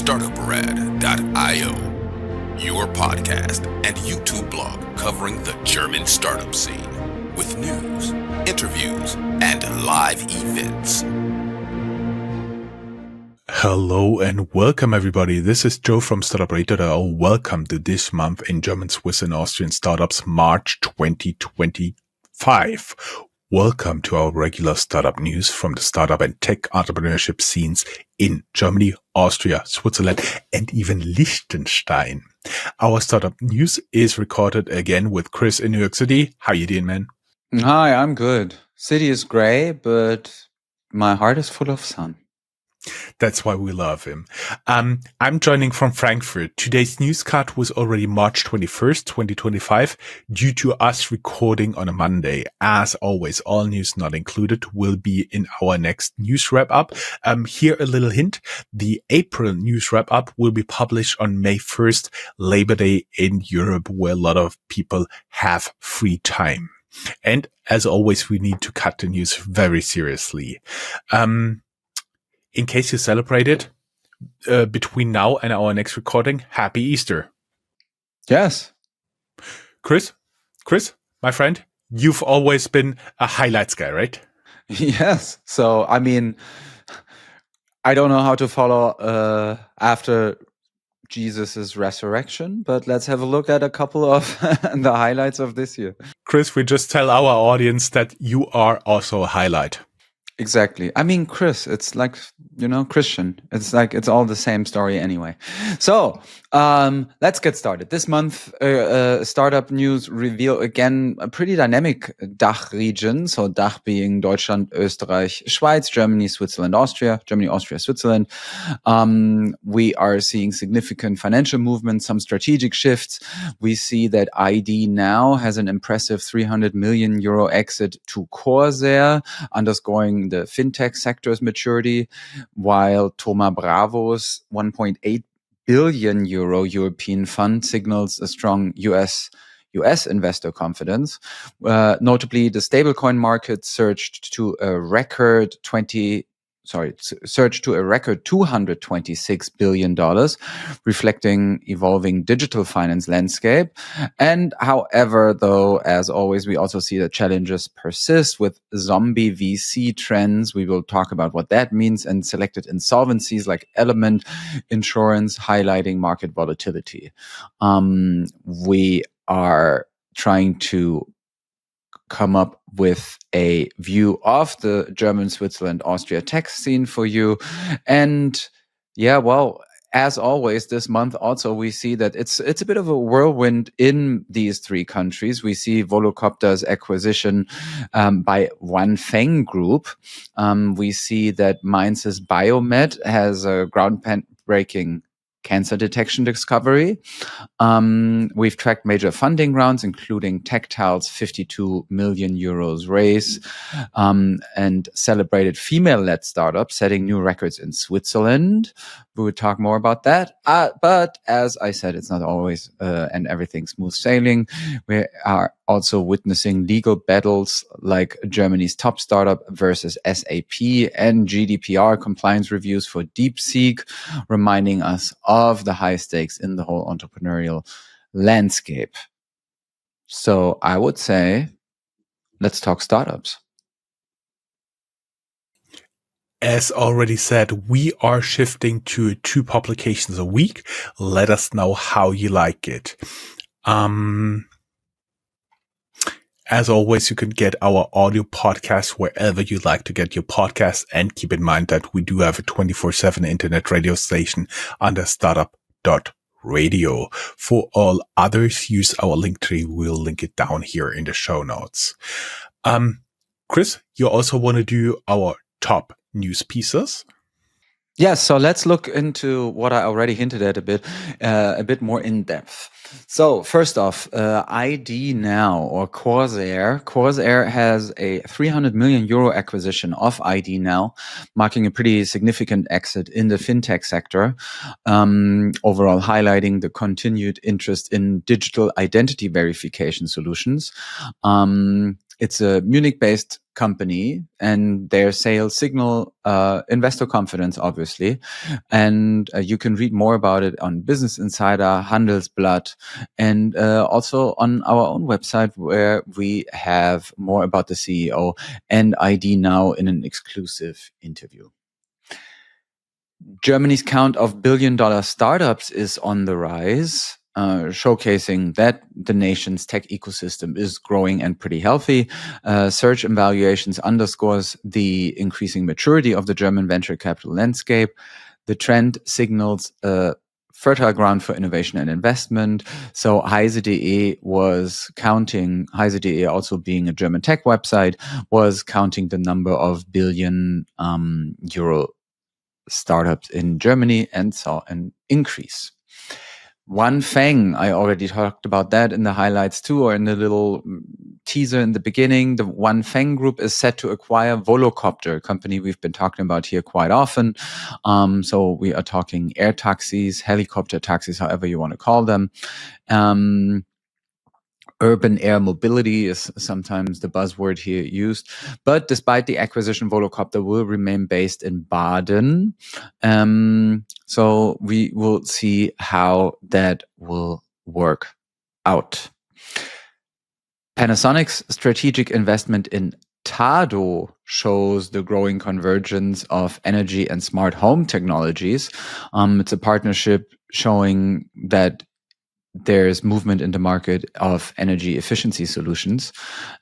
Startuprad.io, your podcast and YouTube blog covering the German startup scene with news, interviews, and live events. Hello and welcome everybody. This is Joe from Startuprad.io. Welcome to this month in German, Swiss and Austrian startups, March 2025. Welcome to our regular startup news from the startup and tech entrepreneurship scenes in Germany, Austria, Switzerland, and even Liechtenstein. Our startup news is recorded again with Chris in New York City. How you doing, man? Hi, I'm good. City is gray, but my heart is full of sun. That's why we love him. I'm joining from Frankfurt. Today's news cut was already March 21st, 2025, due to us recording on a Monday. As always, all news not included will be in our next news wrap-up. Here a little hint. The April news wrap-up will be published on May 1st, Labor Day in Europe, where a lot of people have free time. And as always, we need to cut the news very seriously. In case you celebrated between now and our next recording, happy Easter. Yes. Chris, my friend, you've always been a highlights guy, right? Yes. So, I mean, I don't know how to follow after Jesus' resurrection, but let's have a look at a couple of the highlights of this year. Chris, we just tell our audience that you are also a highlight. Exactly. I mean, Chris, it's like, Christian. It's like, it's all the same story anyway. So, let's get started. This month, startup news reveal again a pretty dynamic DACH region. So DACH being Deutschland, Österreich, Schweiz, Germany, Switzerland, Austria, Switzerland. We are seeing significant financial movement, some strategic shifts. We see that IDNow has an impressive 300 million euro exit to Coorsair, underscoring the fintech sector's maturity, while Toma Bravo's 1.8 billion euro European fund signals a strong US investor confidence. Notably, the stablecoin market surged to a record $226 billion, reflecting evolving digital finance landscape. And however, though, as always, we also see that challenges persist with zombie VC trends. We will talk about what that means, and selected insolvencies like Element Insurance, highlighting market volatility. We are trying to come up with a view of the German, Switzerland, Austria tech scene for you. And yeah, well, as always, this month also we see that it's a bit of a whirlwind in these three countries. We see Volocopter's acquisition by One Feng Group. We see that Mainz's BioMed has a groundbreaking cancer detection discovery. We've tracked major funding rounds, including Tectal's 52 million euros raise, and celebrated female-led startups setting new records in Switzerland. We would talk more about that. But as I said, it's not always and everything smooth sailing. We are also witnessing legal battles like Germany's top startup versus SAP and GDPR compliance reviews for DeepSeek, reminding us of the high stakes in the whole entrepreneurial landscape. So I would say, let's talk startups. As already said, we are shifting to 2 publications a week. Let us know how you like it. As always, you can get our audio podcast wherever you like to get your podcasts. And keep in mind that we do have a 24/7 internet radio station under Startup.radio. For all others, use our link tree. We'll link it down here in the show notes. Chris, you also want to do our top news pieces? Yes, so let's look into what I already hinted at a bit more in depth. So first off, IDNow or Coorsair. Coorsair has a 300 million euro acquisition of IDNow, marking a pretty significant exit in the fintech sector, overall highlighting the continued interest in digital identity verification solutions. It's a Munich-based company, and their sales signal investor confidence, obviously. And you can read more about it on Business Insider, Handelsblatt, and also on our own website, where we have more about the CEO and IDNow in an exclusive interview. Germany's count of billion-dollar startups is on the rise, showcasing that the nation's tech ecosystem is growing and pretty healthy. Search evaluations underscores the increasing maturity of the German venture capital landscape. The trend signals fertile ground for innovation and investment. So Heise.de was counting, Heise.de also being a German tech website, was counting the number of billion euro startups in Germany and saw an increase. Onefeng, I already talked about that in the highlights too, or in the little teaser in the beginning. The Onefeng group is set to acquire Volocopter, a company we've been talking about here quite often. So we are talking air taxis, helicopter taxis, however you want to call them. Urban air mobility is sometimes the buzzword here used. But despite the acquisition, Volocopter will remain based in Baden. So we will see how that will work out. Panasonic's strategic investment in Tado shows the growing convergence of energy and smart home technologies. It's a partnership showing that there's movement in the market of energy efficiency solutions.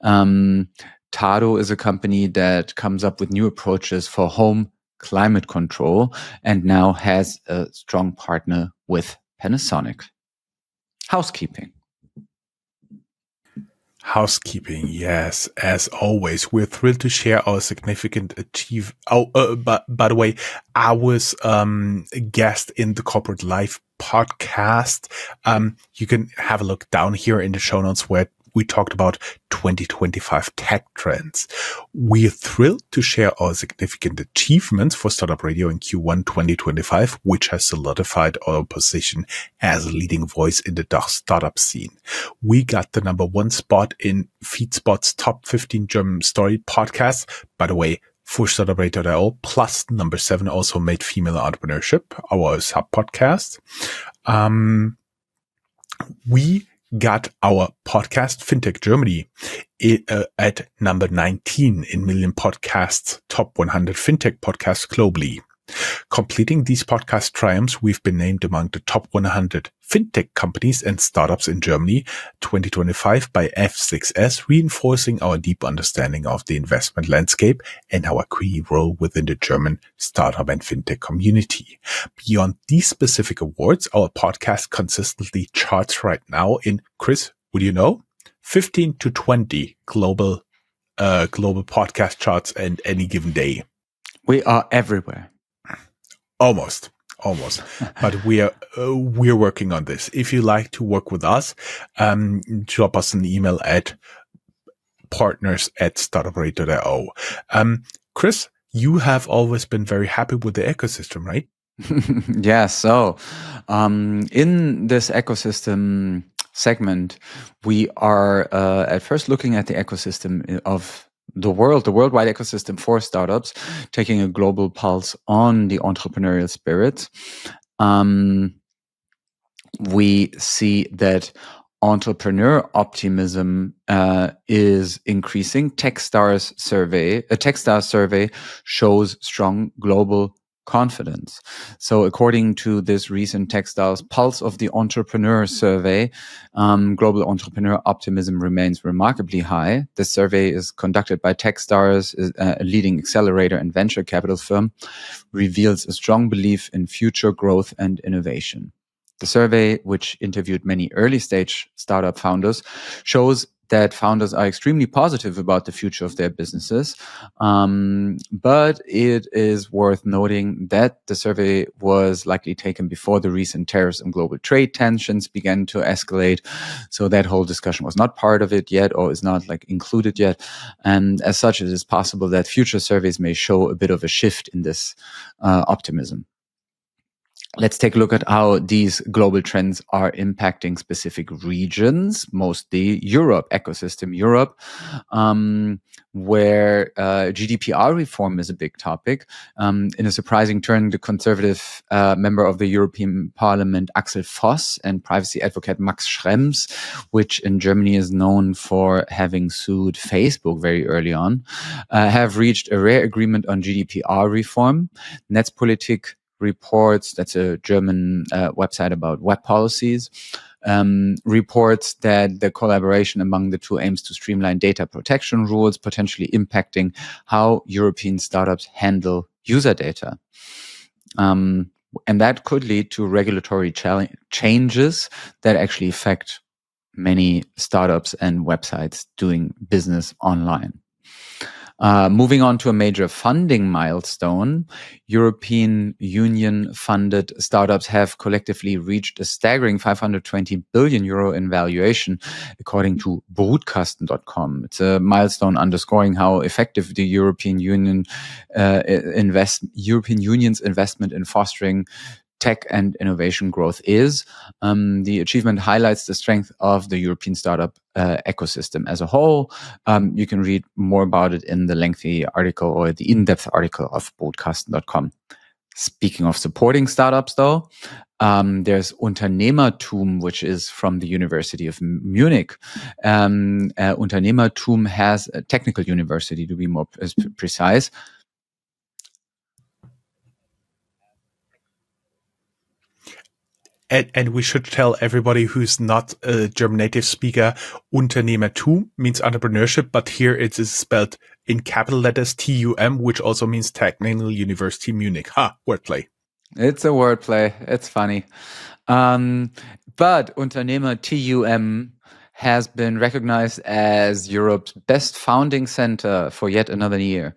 Tado is a company that comes up with new approaches for home climate control and now has a strong partner with Panasonic. Housekeeping. Housekeeping, yes. As always, we're thrilled to share our significant achievement. By the way, I was a guest in the Corporate Life podcast. You can have a look down here in the show notes where we talked about 2025 tech trends. We're thrilled to share our significant achievements for Startup Radio in Q1 2025, which has solidified our position as a leading voice in the DACH startup scene. We got the #1 spot in FeedSpot's top 15 German story podcasts. By the way, for Startuprad.io, plus #7 also made Female Entrepreneurship, our sub podcast. We got our podcast Fintech Germany at number 19 in Million Podcasts top 100 Fintech podcasts globally. Completing these podcast triumphs, we've been named among the top 100 fintech companies and startups in Germany 2025 by F6S, reinforcing our deep understanding of the investment landscape and our key role within the German startup and fintech community. Beyond these specific awards, our podcast consistently charts right now in, Chris, would you know, 15 to 20 global podcast charts and any given day. We are everywhere. Almost, but we're working on this. If you like to work with us, drop us an email at partners@startuprad.io. Chris, you have always been very happy with the ecosystem, right? Yeah. So, in this ecosystem segment, we are at first looking at the ecosystem of the worldwide ecosystem for startups, taking a global pulse on the entrepreneurial spirit. We see that entrepreneur optimism is increasing. Techstars survey shows strong global confidence. So according to this recent Techstars Pulse of the Entrepreneur survey, global entrepreneur optimism remains remarkably high. The survey is conducted by Techstars, a leading accelerator and venture capital firm, reveals a strong belief in future growth and innovation. The survey, which interviewed many early-stage startup founders, shows that founders are extremely positive about the future of their businesses. But it is worth noting that the survey was likely taken before the recent tariffs and global trade tensions began to escalate. So that whole discussion was not part of it yet, or is not included yet. And as such, it is possible that future surveys may show a bit of a shift in this optimism. Let's take a look at how these global trends are impacting specific regions, mostly Europe, ecosystem Europe, where GDPR reform is a big topic. In a surprising turn, the conservative member of the European Parliament, Axel Voss, and privacy advocate Max Schrems, which in Germany is known for having sued Facebook very early on, have reached a rare agreement on GDPR reform. Netzpolitik reports, that's a German website about web policies, reports that the collaboration among the two aims to streamline data protection rules, potentially impacting how European startups handle user data. And that could lead to regulatory changes that actually affect many startups and websites doing business online. Moving on to a major funding milestone, European Union funded startups have collectively reached a staggering 520 billion euro in valuation, according to Brutkasten.com. It's a milestone underscoring how effective the European Union's investment in fostering tech and innovation growth is. The achievement highlights the strength of the European startup ecosystem as a whole. You can read more about it in the lengthy article or the in-depth article of Brutkasten.com. Speaking of supporting startups, though, there's Unternehmertum, which is from the University of Munich. Unternehmertum has a technical university, to be more precise. And we should tell everybody who's not a German native speaker, Unternehmertum means entrepreneurship, but here it is spelled in capital letters TUM, which also means Technical University Munich. Wordplay. It's a wordplay. It's funny. But Unternehmer TUM has been recognized as Europe's best founding center for yet another year.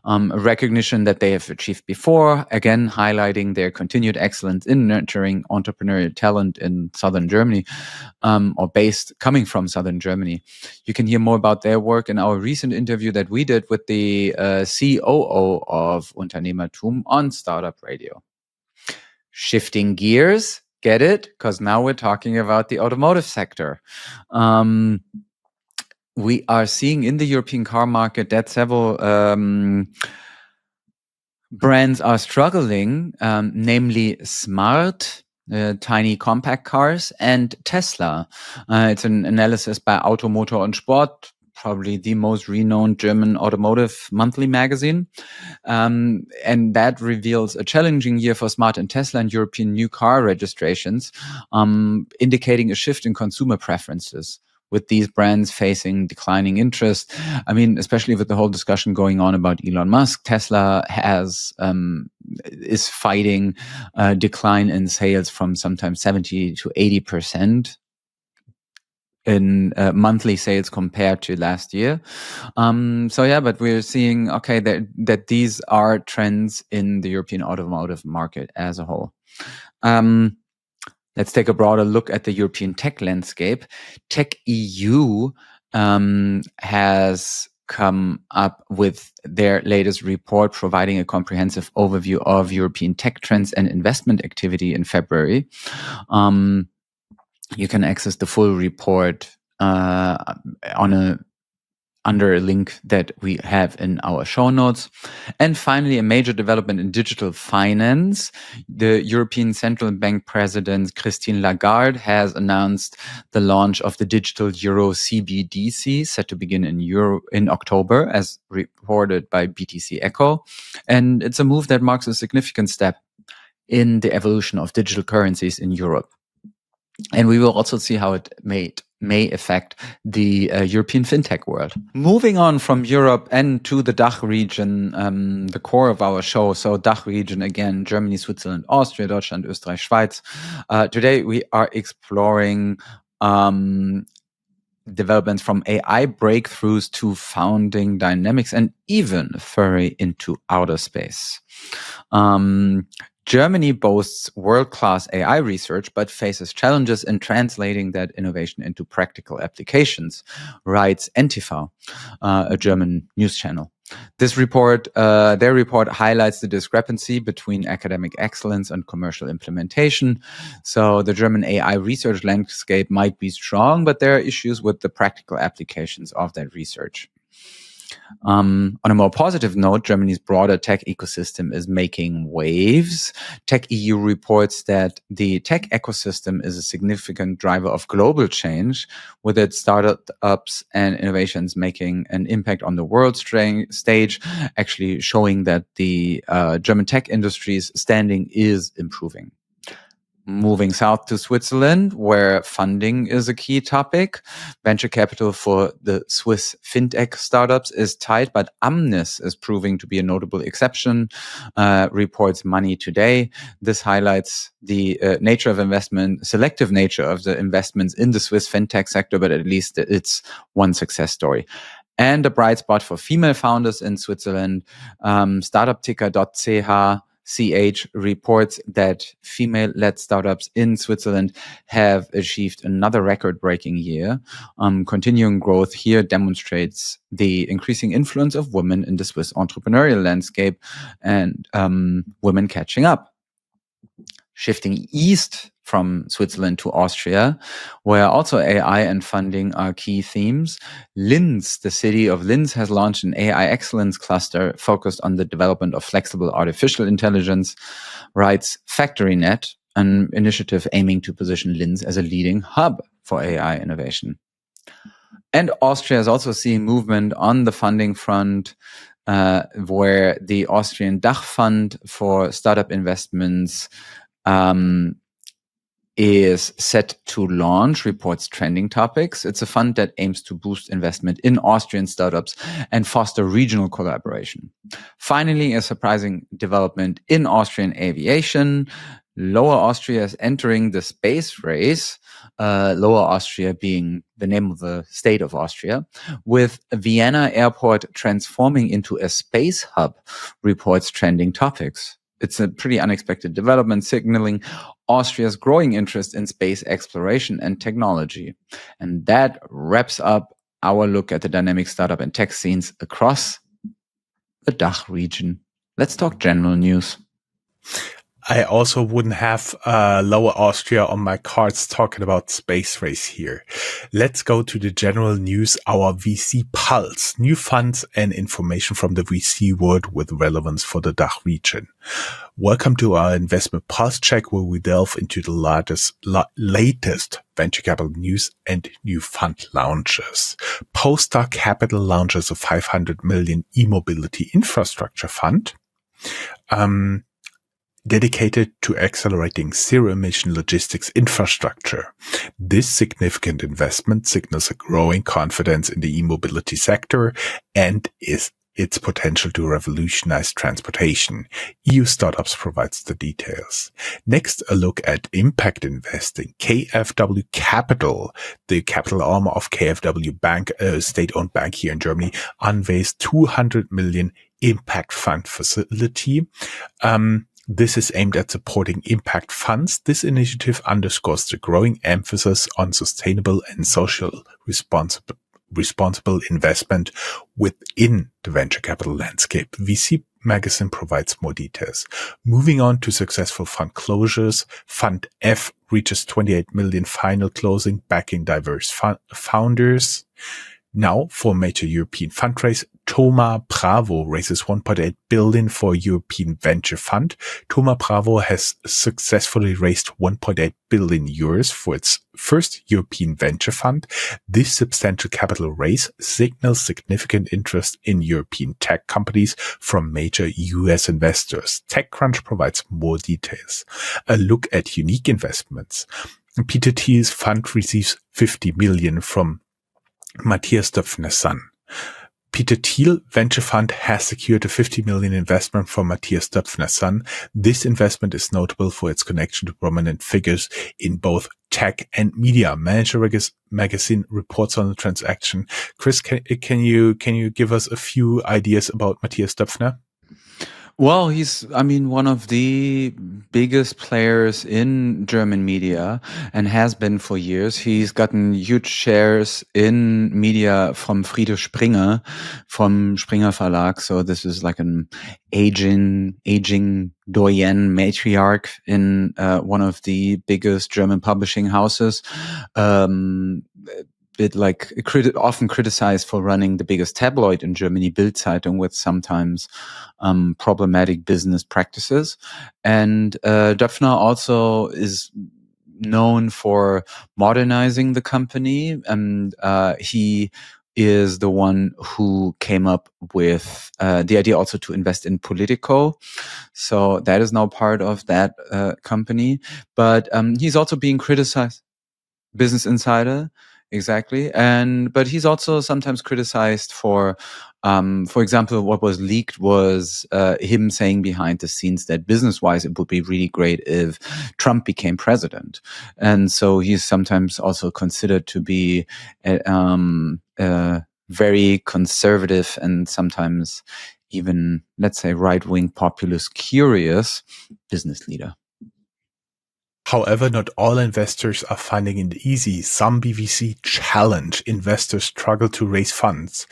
A recognition that they have achieved before, again, highlighting their continued excellence in nurturing entrepreneurial talent in southern Germany, or coming from southern Germany. You can hear more about their work in our recent interview that we did with the COO of Unternehmertum on Startup.io. Shifting gears, get it? Because now we're talking about the automotive sector. We are seeing in the European car market that several brands are struggling, namely Smart, tiny compact cars, and Tesla. It's an analysis by Auto, Motor und Sport, probably the most renowned German automotive monthly magazine. And that reveals a challenging year for Smart and Tesla and European new car registrations, indicating a shift in consumer preferences, with these brands facing declining interest. I mean, especially with the whole discussion going on about Elon Musk, Tesla is fighting a decline in sales from sometimes 70 to 80%. In monthly sales compared to last year. But we're seeing, that these are trends in the European automotive market as a whole. Let's take a broader look at the European tech landscape. Tech EU has come up with their latest report, providing a comprehensive overview of European tech trends and investment activity in February. You can access the full report under a link that we have in our show notes. And finally, a major development in digital finance. The European Central Bank President Christine Lagarde has announced the launch of the digital euro CBDC, set to begin in October, as reported by BTC Echo. And it's a move that marks a significant step in the evolution of digital currencies in Europe. And we will also see how it may affect the European fintech world. Moving on from Europe and to the DACH region, the core of our show. So DACH region, again, Germany, Switzerland, Austria, Deutschland, Österreich, Schweiz. Today we are exploring developments from AI breakthroughs to founding dynamics and even further into outer space. Germany boasts world-class AI research, but faces challenges in translating that innovation into practical applications, writes NTV, a German news channel. This report, their report highlights the discrepancy between academic excellence and commercial implementation. So the German AI research landscape might be strong, but there are issues with the practical applications of that research. On a more positive note, Germany's broader tech ecosystem is making waves. Tech EU reports that the tech ecosystem is a significant driver of global change, with its startups and innovations making an impact on the world stage, actually showing that the German tech industry's standing is improving. Moving south to Switzerland, where funding is a key topic. Venture capital for the Swiss Fintech startups is tight, but Amnis is proving to be a notable exception, reports Money Today. This highlights the nature of investment, selective nature of the investments in the Swiss Fintech sector, but at least it's one success story. And a bright spot for female founders in Switzerland, Startupticker.ch reports that female-led startups in Switzerland have achieved another record-breaking year. Continuing growth here demonstrates the increasing influence of women in the Swiss entrepreneurial landscape and women catching up. Shifting east from Switzerland to Austria, where also AI and funding are key themes. Linz, the city of Linz, has launched an AI excellence cluster focused on the development of flexible artificial intelligence, writes FactoryNet, an initiative aiming to position Linz as a leading hub for AI innovation. And Austria is also seeing movement on the funding front, where the Austrian DACH Fund for startup investments is set to launch, reports Trending Topics. It's a fund that aims to boost investment in Austrian startups and foster regional collaboration. Finally, a surprising development in Austrian aviation. Lower Austria is entering the space race, Lower Austria being the name of the state of Austria, with Vienna Airport transforming into a space hub, reports Trending Topics. It's a pretty unexpected development, signaling Austria's growing interest in space exploration and technology. And that wraps up our look at the dynamic startup and tech scenes across the DACH region. Let's talk general news. I also wouldn't have Lower Austria on my cards talking about space race here. Let's go to the general news, our VC Pulse, new funds and information from the VC world with relevance for the DACH region. Welcome to our investment pulse check, where we delve into the latest venture capital news and new fund launches. Polestar Capital launches a 500 million e-mobility infrastructure fund. Dedicated to accelerating zero-emission logistics infrastructure. This significant investment signals a growing confidence in the e-mobility sector and its potential to revolutionize transportation. EU Startups provides the details. Next, a look at impact investing. KfW Capital, the capital arm of KfW Bank, a state-owned bank here in Germany, unveils 200 million impact fund facility. This is aimed at supporting impact funds. This initiative underscores the growing emphasis on sustainable and social responsible investment within the venture capital landscape. VC Magazine provides more details. Moving on to successful fund closures, Fund F reaches 28 million final closing, backing diverse founders. Now, for a major European fundraise, Toma Bravo raises 1.8 billion for a European venture fund. Toma Bravo has successfully raised 1.8 billion euros for its first European venture fund. This substantial capital raise signals significant interest in European tech companies from major US investors. TechCrunch provides more details. A look at unique investments. Peter Thiel's fund receives 50 million from Matthias Döpfner's son. Peter Thiel Venture Fund has secured a 50 million investment from Matthias Döpfner's son. This investment is notable for its connection to prominent figures in both tech and media. Manager Magazine reports on the transaction. Chris, can you give us a few ideas about Matthias Döpfner? Well, he's, one of the biggest players in German media and has been for years. He's gotten huge shares in media from Friedrich Springer, from Springer Verlag. So this is like an aging doyen matriarch in one of the biggest German publishing houses. Bit like often criticized for running the biggest tabloid in Germany, Bild-Zeitung, with sometimes problematic business practices. And Döpfner also is known for modernizing the company, and he is the one who came up with the idea also to invest in Politico. So that is now part of that company. But he's also being criticized. Business Insider, exactly. But he's also sometimes criticized for example, what was leaked was him saying behind the scenes that business-wise it would be really great if Trump became president. And so he's sometimes also considered to be very conservative and sometimes even, let's say, right-wing populist curious business leader. However, not all investors are finding it easy. Some BVC challenge investors struggle to raise funds.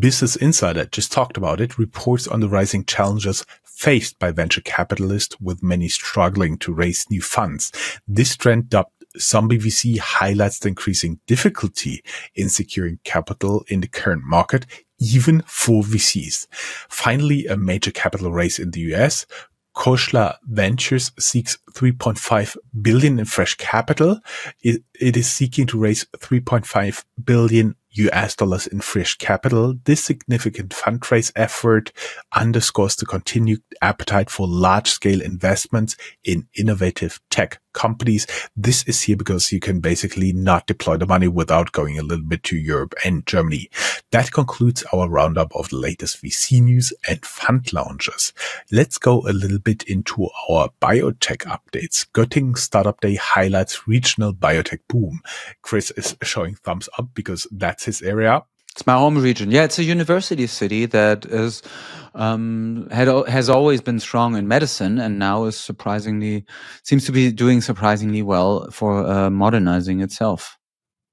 Business Insider, just talked about it, reports on the rising challenges faced by venture capitalists, with many struggling to raise new funds. This trend, dubbed Some BVC, highlights the increasing difficulty in securing capital in the current market, even for VCs. Finally, a major capital raise in the US. Coorsair Ventures seeks $3.5 billion in fresh capital. It is seeking to raise $3.5 billion in fresh capital. This significant fundraise effort underscores the continued appetite for large-scale investments in innovative tech companies. This is here because you can basically not deploy the money without going a little bit to Europe and Germany. That concludes our roundup of the latest VC news and fund launches. Let's go a little bit into our biotech updates. Göttingen Startup Day highlights regional biotech boom. Chris is showing thumbs up because that's his area. It's my home region. Yeah, it's a university city that is has always been strong in medicine, and now is seems to be doing surprisingly well for modernizing itself.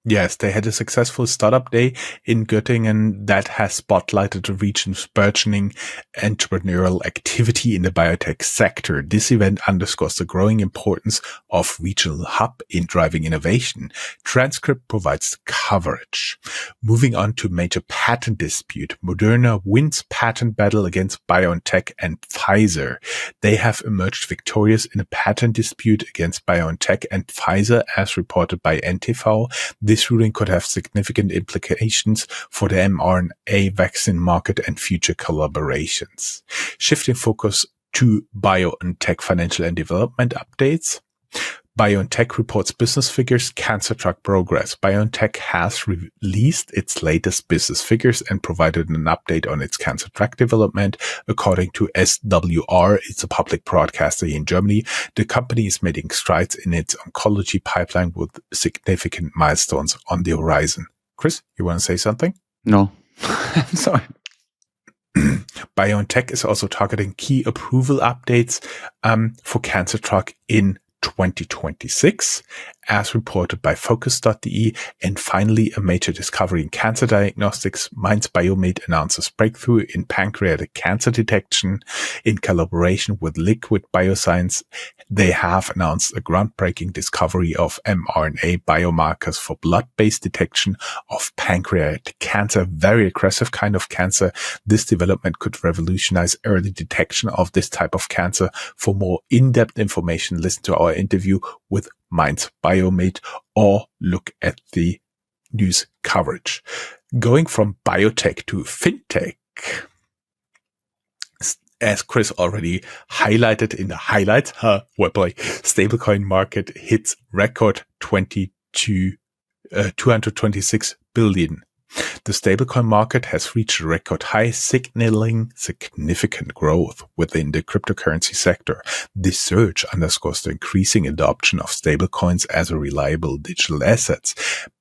Yes, they had a successful startup day in Göttingen that has spotlighted the region's burgeoning entrepreneurial activity in the biotech sector. This event underscores the growing importance of regional hub in driving innovation. Transcript provides coverage. Moving on to major patent dispute. Moderna wins patent battle against BioNTech and Pfizer. They have emerged victorious in a patent dispute against BioNTech and Pfizer, as reported by NTV. This ruling could have significant implications for the mRNA vaccine market and future collaborations. Shifting focus to BioNTech financial and development updates. BioNTech reports business figures, cancer drug progress. BioNTech has released its latest business figures and provided an update on its cancer drug development. According to SWR, it's a public broadcaster in Germany, the company is making strides in its oncology pipeline with significant milestones on the horizon. Chris, you want to say something? No, I'm sorry. BioNTech is also targeting key approval updates for cancer drug in 2026, as reported by Focus.de. And finally, a major discovery in cancer diagnostics. Mainz BioMed announces breakthrough in pancreatic cancer detection in collaboration with Liquid Bioscience. They have announced a groundbreaking discovery of mRNA biomarkers for blood-based detection of pancreatic cancer, very aggressive kind of cancer. This development could revolutionize early detection of this type of cancer. For more in-depth information, listen to our interview with Mainz BioMed or look at the news coverage. Going from biotech to fintech, as Chris already highlighted in the highlights, stablecoin market hits record 226 billion. The stablecoin market has reached a record high, signaling significant growth within the cryptocurrency sector. This surge underscores the increasing adoption of stablecoins as a reliable digital assets.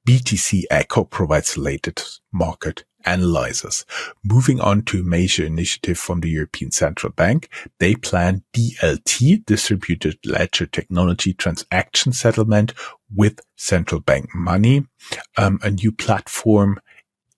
BTC Echo provides the latest market analyzers. Moving on to a major initiative from the European Central Bank, they plan DLT, distributed ledger technology transaction settlement with central bank money, a new platform.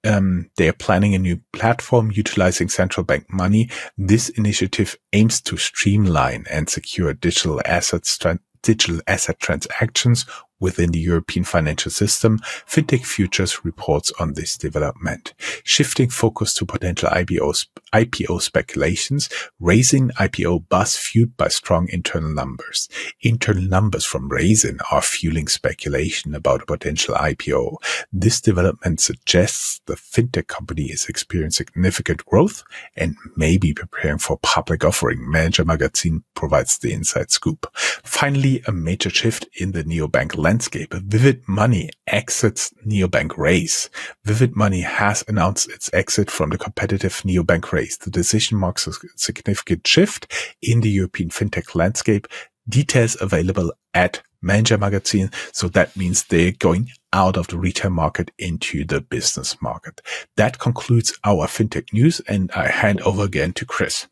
They are planning a new platform utilizing central bank money. This initiative aims to streamline and secure digital asset transactions within the European financial system. Fintech Futures reports on this development. Shifting focus to potential IPO speculations, raising IPO buzz fueled by strong internal numbers. Internal numbers from Raisin are fueling speculation about a potential IPO. This development suggests the fintech company is experiencing significant growth and may be preparing for public offering. Manager Magazine provides the inside scoop. Finally, a major shift in the neobank landscape. Vivid Money exits neobank race. Vivid Money has announced its exit from the competitive neobank race. The decision marks a significant shift in the European fintech landscape. Details available at Manager Magazine. So that means they're going out of the retail market into the business market. That concludes our fintech news, and I hand over again to Chris.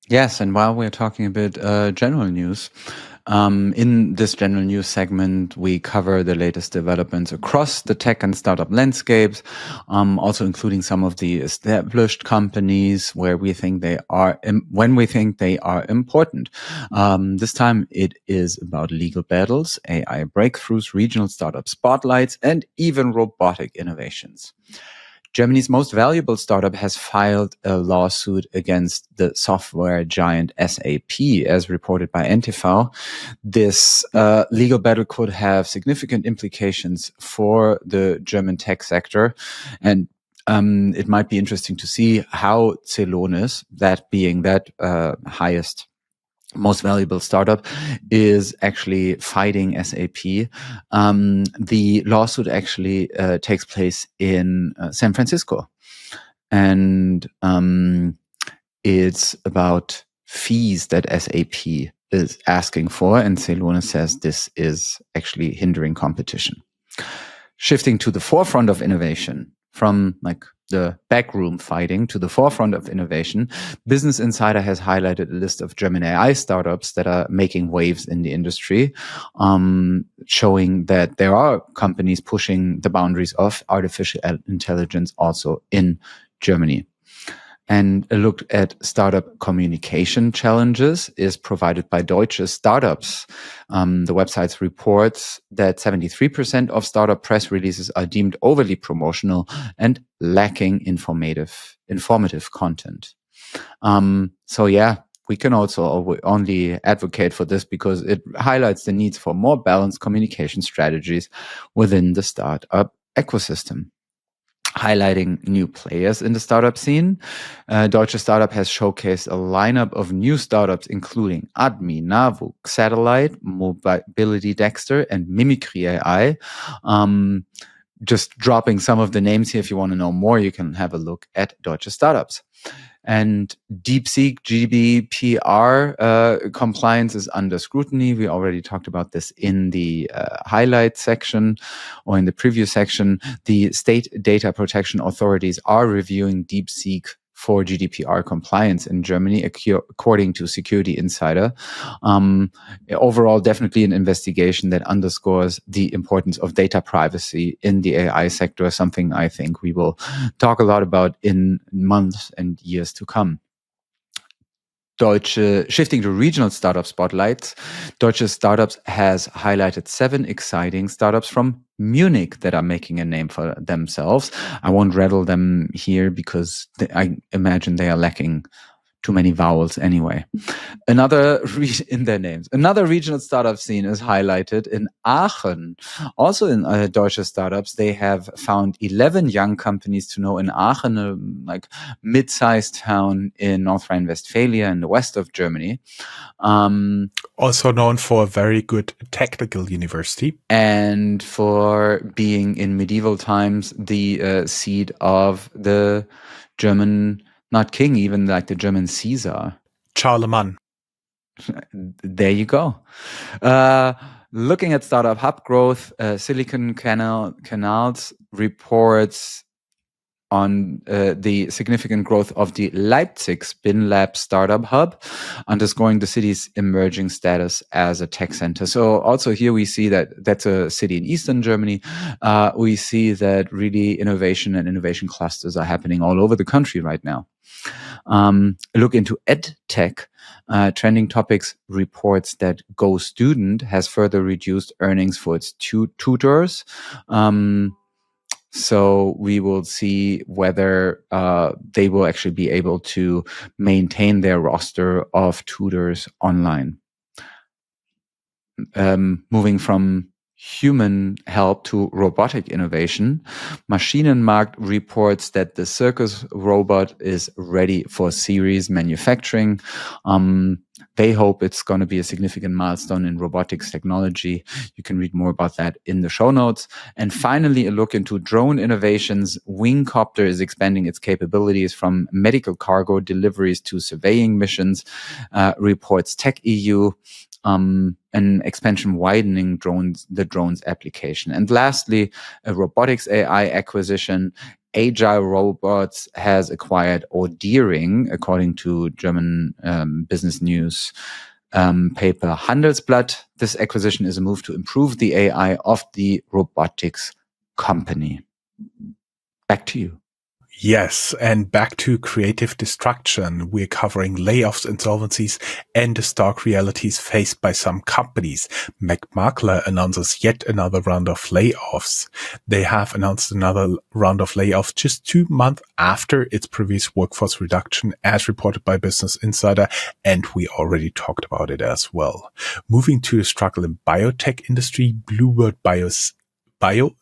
Yes, and while we're talking a bit general news, in this general news segment, we cover the latest developments across the tech and startup landscapes, also including some of the established companies where we think they are, when we think they are important. This time it is about legal battles, AI breakthroughs, regional startup spotlights, and even robotic innovations. Germany's most valuable startup has filed a lawsuit against the software giant SAP, as reported by NTV. This legal battle could have significant implications for the German tech sector, and it might be interesting to see how Celonis, that being that highest most valuable startup, is actually fighting SAP. The lawsuit actually takes place in San Francisco, and it's about fees that SAP is asking for, and Celonis says this is actually hindering competition. Shifting to the forefront of innovation, from like the backroom fighting to the forefront of innovation, Business Insider has highlighted a list of German AI startups that are making waves in the industry, showing that there are companies pushing the boundaries of artificial intelligence also in Germany. And a look at startup communication challenges is provided by Deutsche Startups. The website's reports that 73% of startup press releases are deemed overly promotional and lacking informative content. So yeah, we can also only advocate for this because it highlights the needs for more balanced communication strategies within the startup ecosystem. Highlighting new players in the startup scene, Deutsche Startup has showcased a lineup of new startups, including Admi, Navu, Satellite, Mobility Dexter, and Mimicry AI. Just dropping some of the names here. If you want to know more, you can have a look at Deutsche Startups. And DeepSeek GDPR compliance is under scrutiny. We already talked about this in the highlight section or in the preview section. The state data protection authorities are reviewing DeepSeek for GDPR compliance in Germany, according to Security Insider. Overall, definitely an investigation that underscores the importance of data privacy in the AI sector, something I think we will talk a lot about in months and years to come. Shifting to regional startup spotlights, Deutsche Startups has highlighted 7 exciting startups from Munich that are making a name for themselves. I won't rattle them here because I imagine they are lacking too many vowels anyway. In their names. Another regional startup scene is highlighted in Aachen. Also in Deutsche Startups, they have found 11 young companies to know in Aachen, a mid-sized town in North Rhine-Westphalia in the west of Germany. Also known for a very good technical university. And for being in medieval times the seat of the German, not king, even like the German Caesar. Charlemagne. There you go. Looking at startup hub growth, Silicon Canals reports on the significant growth of the Leipzig Spin Lab startup hub, underscoring the city's emerging status as a tech center. So also here we see that that's a city in Eastern Germany. We see that really innovation and innovation clusters are happening all over the country right now. A look into EdTech. Trending Topics reports that Go Student has further reduced earnings for its tutors. So we will see whether they will actually be able to maintain their roster of tutors online. Moving from human help to robotic innovation, Maschinenmarkt reports that the Circus robot is ready for series manufacturing. They hope it's going to be a significant milestone in robotics technology. You can read more about that in the show notes. And finally, a look into drone innovations. Wingcopter is expanding its capabilities from medical cargo deliveries to surveying missions, reports Tech EU. An expansion widening the drones application. And lastly, a robotics AI acquisition. Agile Robots has acquired Ordering, according to German business news paper Handelsblatt. This acquisition is a move to improve the AI of the robotics company. Back to you. Yes, and back to creative destruction. We're covering layoffs, insolvencies, and the stark realities faced by some companies. McMakler announces yet another round of layoffs. They have announced another round of layoffs just 2 months after its previous workforce reduction, as reported by Business Insider, and we already talked about it as well. Moving to the struggle in biotech industry, Bluebird Bio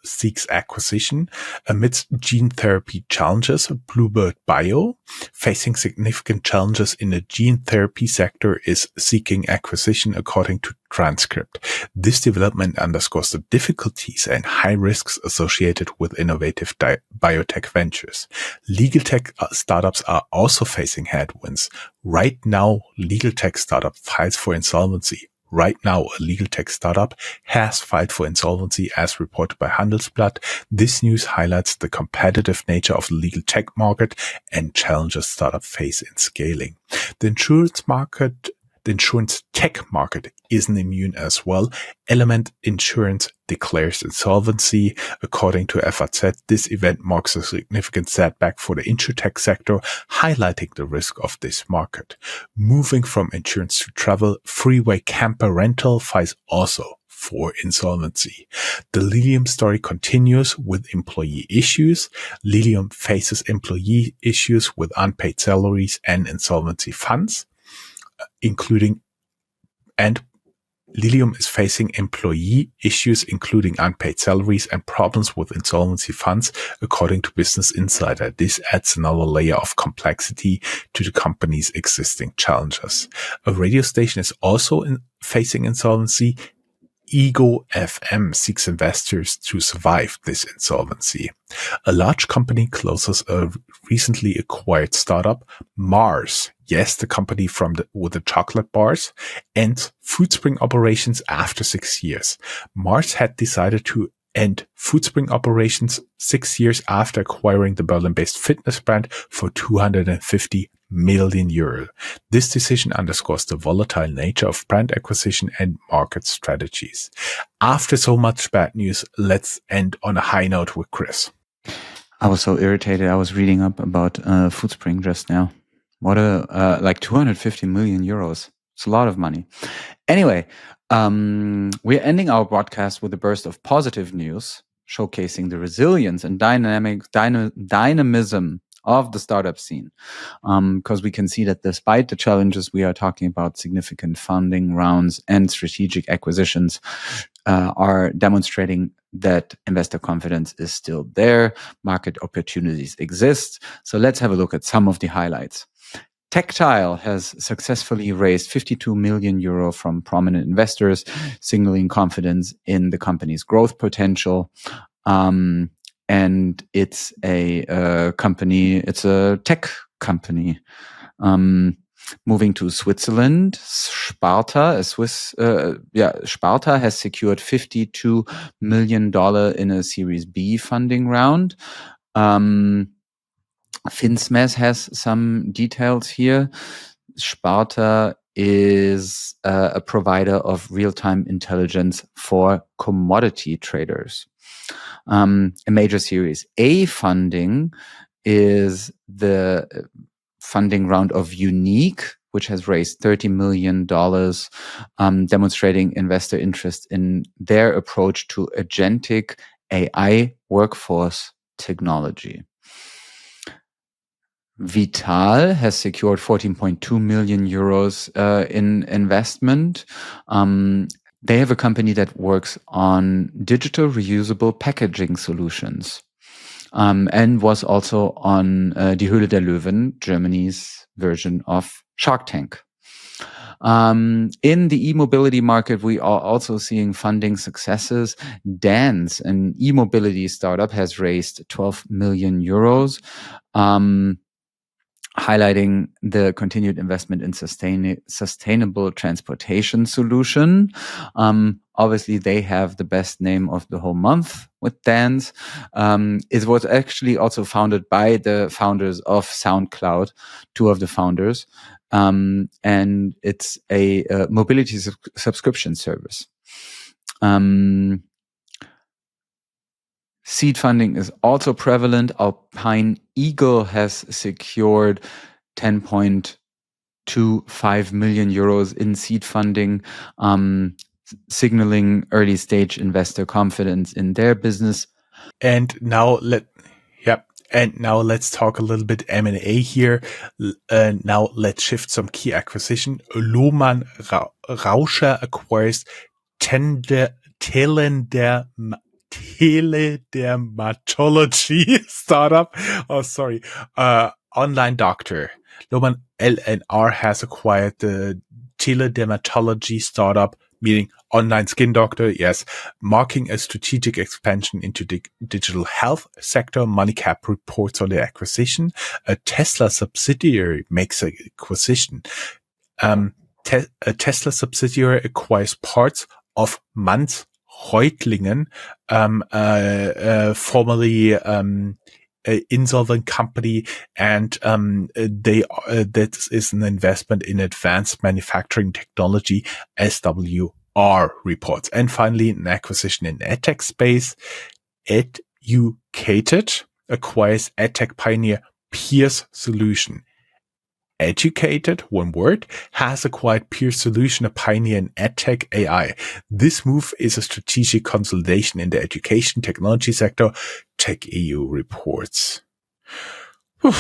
seeks acquisition amidst gene therapy challenges. Bluebird Bio, facing significant challenges in the gene therapy sector, is seeking acquisition, according to Transcript. This development underscores the difficulties and high risks associated with innovative biotech ventures. Legal tech startups are also facing headwinds. Right now, legal tech startup files for insolvency. Right now, a legal tech startup has filed for insolvency, as reported by Handelsblatt. This news highlights the competitive nature of the legal tech market and challenges startups face in scaling. The insurance tech market isn't immune as well. Element Insurance declares insolvency. According to FAZ, this event marks a significant setback for the insurtech sector, highlighting the risk of this market. Moving from insurance to travel, Freeway Camper Rental files also for insolvency. The Lilium story continues with employee issues. Lilium faces employee issues with unpaid salaries and insolvency funds, Lilium is facing employee issues, including unpaid salaries and problems with insolvency funds, according to Business Insider. This adds another layer of complexity to the company's existing challenges. A radio station is also facing insolvency. Ego FM seeks investors to survive this insolvency. A large company closes a recently acquired startup. Mars, yes, the company with the chocolate bars, ends FoodSpring operations after 6 years. Mars had decided to end FoodSpring operations 6 years after acquiring the Berlin-based fitness brand for 250 million euro. This decision underscores the volatile nature of brand acquisition and market strategies. After so much bad news, let's end on a high note with Chris. I was so irritated. I was reading up about FoodSpring just now. What like 250 million euros. It's a lot of money. Anyway, we're ending our broadcast with a burst of positive news, showcasing the resilience and dynamism of the startup scene, because we can see that despite the challenges we are talking about, significant funding rounds and strategic acquisitions are demonstrating that investor confidence is still there. Market opportunities exist. So let's have a look at some of the highlights. Tectal has successfully raised 52 million euro from prominent investors, signaling confidence in the company's growth potential. And it's a company, it's a tech company. Moving to Switzerland, Sparta has secured $52 million in a Series B funding round. Finsmes has some details here. Sparta is a provider of real-time intelligence for commodity traders. A major Series A funding is the funding round of Unique, which has raised $30 million, demonstrating investor interest in their approach to agentic AI workforce technology. Vital has secured 14.2 million euros in investment. They have a company that works on digital reusable packaging solutions, and was also on Die Höhle der Löwen, Germany's version of Shark Tank. In the e-mobility market, we are also seeing funding successes. Dance, an e-mobility startup, has raised 12 million euros. Highlighting the continued investment in sustainable transportation solution. Obviously, they have the best name of the whole month with Dance. It was actually also founded by the founders of SoundCloud, two of the founders. And it's a mobility subscription service. Seed funding is also prevalent. Alpine Eagle has secured 10.25 million euros in seed funding, signaling early stage investor confidence in their business. And now let's talk a little bit M&A here. Now let's shift some key acquisition. Lohmann Rauscher acquires teledermatology startup. Online doctor. Lohmann LNR has acquired the teledermatology startup, meaning online skin doctor, yes, marking a strategic expansion into the digital health sector. MoneyCap reports on the acquisition. A Tesla subsidiary makes an acquisition. A Tesla subsidiary acquires parts of Manz Reutlingen, formerly insolvent company, and that is an investment in advanced manufacturing technology, SWR reports. And finally, an acquisition in edtech space. Educated acquires edtech pioneer Peers Solution. Educated, one word, has acquired Peer Solution, a pioneer in edtech AI. This move is a strategic consolidation in the education technology sector, Tech.eu reports. A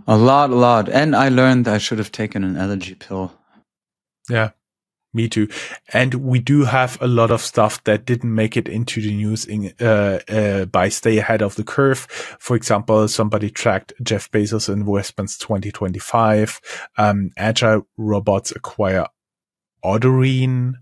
lot. And I learned I should have taken an allergy pill. Yeah. Me too. And we do have a lot of stuff that didn't make it into the news by stay ahead of the curve. For example, somebody tracked Jeff Bezos' investments 2025. Agile robots acquire Odorine.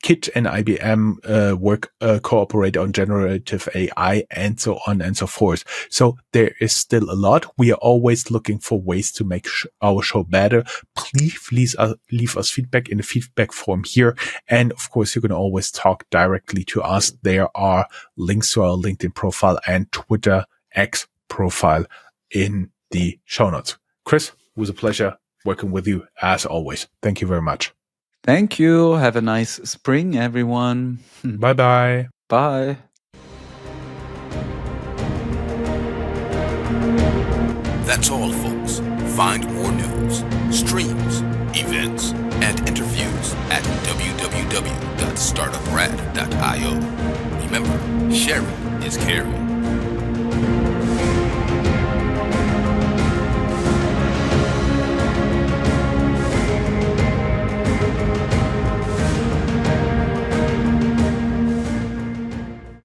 Kit and IBM cooperate on generative AI, and so on and so forth. So there is still a lot. We are always looking for ways to make our show better. Please leave us feedback in the feedback form here. And of course, you can always talk directly to us. There are links to our LinkedIn profile and Twitter X profile in the show notes. Chris, it was a pleasure working with you as always. Thank you very much. Thank you. Have a nice spring, everyone. Bye-bye. Bye. That's all, folks. Find more news, streams, events, and interviews at www.startuprad.io. Remember, sharing is caring.